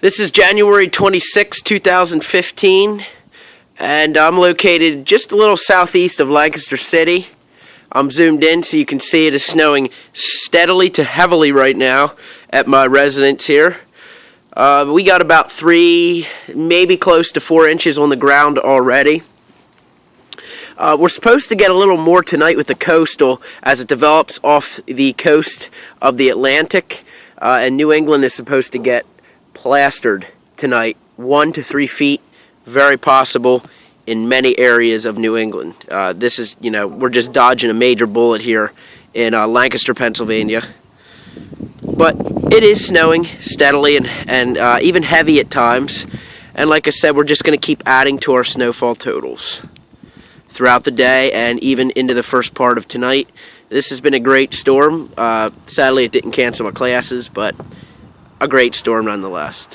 This is January 26, 2015, and I'm located just a little southeast of Lancaster City. I'm zoomed in so you can see it is snowing steadily to heavily right now at my residence here. We got about 3, maybe close to 4 inches on the ground already. We're supposed to get a little more tonight with the coastal as it develops off the coast of the Atlantic, and New England is supposed to get plastered tonight, 1 to 3 feet, very possible in many areas of New England. This is, we're just dodging a major bullet here in Lancaster, Pennsylvania. But it is snowing steadily and even heavy at times. And like I said, we're just going to keep adding to our snowfall totals throughout the day and even into the first part of tonight. This has been a great storm. Sadly, it didn't cancel my classes, but a great storm nonetheless.